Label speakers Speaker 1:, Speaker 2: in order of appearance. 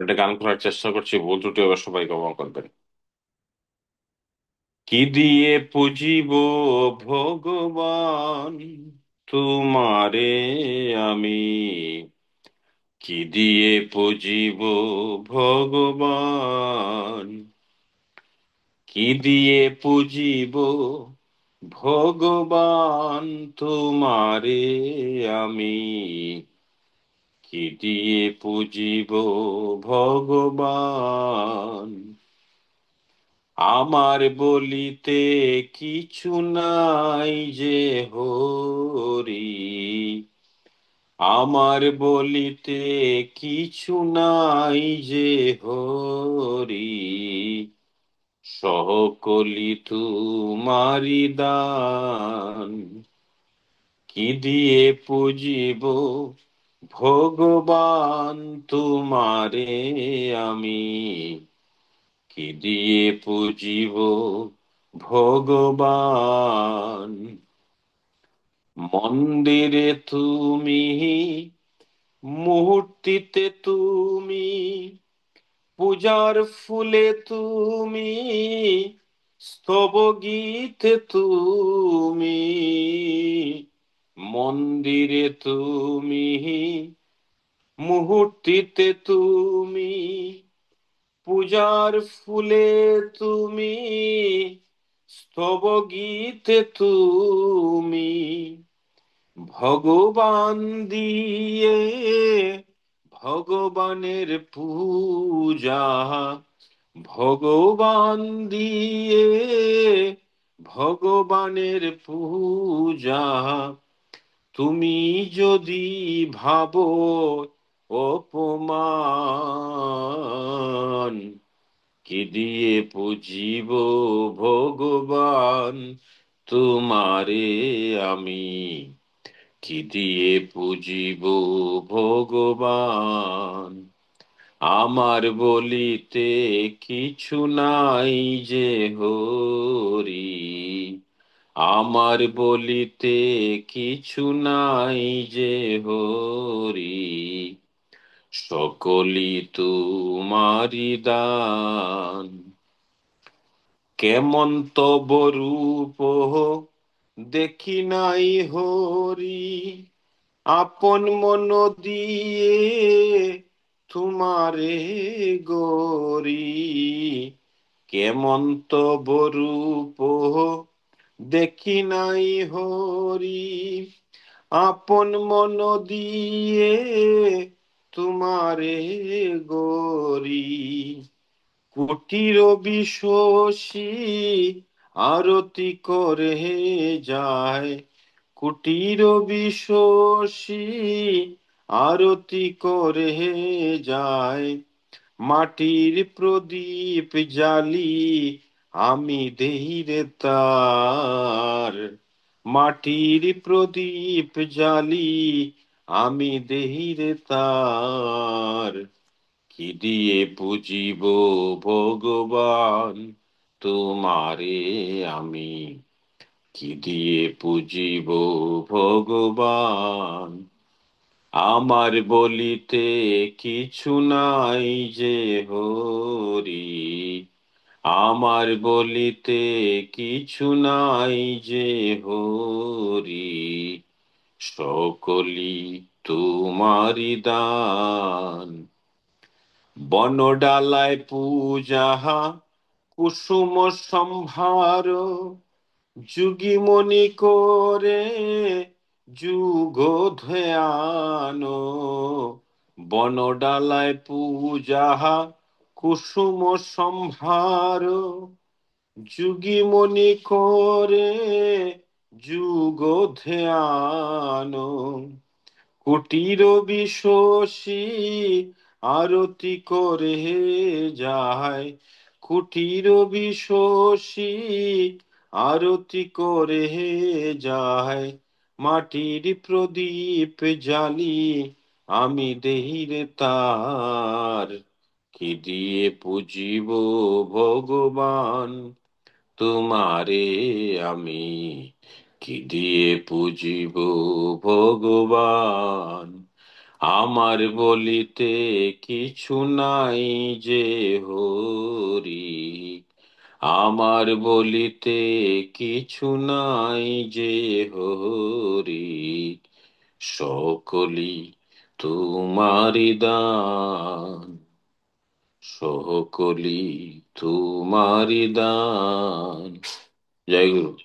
Speaker 1: একটা গান করার চেষ্টা করছি, ভুল ত্রুটি অবশ্য সবাই ক্ষমা করবেন। কি দিয়ে পুজিব ভগবান তোমারে আমি, কি দিয়ে পুজিব ভগবান, কি দিয়ে পুজিব ভগবান তোমারে আমি, কি দিয়ে পুজিব ভগবান। আমার বলিতে কিছু নাই যে হরি, আমার বলিতে কিছু নাই যে হরি, সকলি তুমারি দান। কি দিয়ে পুজিব ভগবান তোমারে আমি, কি দিয়ে পুজিব ভগবান। মন্দিরে তুমি, মূর্তিতে তুমি, পূজার ফুলে তুমি, স্তব গীতে তুমি। মন্দিরে তুমি, মূর্তিতে তুমি, পূজার ফুলে তুমি, স্তব গীতে তুমি। ভগবান দিয়ে ভগবানের পূজা, ভগবান দিয়ে ভগবানের পূজা। তুমি যদি ভাবো অপমান, কি দিয়ে পুজিব ভগবান তোমারে আমি, কি দিয়ে পুজিব ভগবান। আমার বলিতে কিছু নাই যে হরি, আমার বলিতে কিছু নাই যে হরি, সকলি তুমারি দান। কেমন তব রূপ দেখি নাই হরি, আপন মন দিয়ে তোমারে গরি। কেমন তব রূপ দেখি নাই হরি, আপন মন দিয়ে তোমারে গরি। কুটির বিশ্বসী আরতি করে যায়, কুটির বিশ্বসী আরতি করে যায়। মাটির প্রদীপ জালি আমি দেই রে তার, মাটির প্রদীপ জালি আমি দেই রে তার। কি দিয়ে পুজিব ভগবান তোমারে আমি, কি দিয়ে পুজিব ভগবান। আমার বলিতে কিছু নাই যে হরি, আমার বলিতে কিছু নাই যে হরি, সকলি তুমারি দান। বনডালায় পূজা কুসুম সম্ভার, যুগিমণি করে যুগ ধ্যান। বনডালায় পূজা কুসুম সম্ভার, যুগিমণি করে যুগ ধ্যান। কুটির বিশ্বসী আরতি করে যায়, কুটির বিশ্বসী আরতি করে যায়। মাটির প্রদীপ জালি আমি দেই রে তার, কি দিয়ে পুজিব ভগবান তোমারে আমি, কি দিয়ে পুজিব ভগবান। আমার বলিতে কিছু নাই যে হরি, আমার বলিতে কিছু নাই যে হরি, সকলি তোমারি দান, সকলি তোমারি দান। জয় গুরু।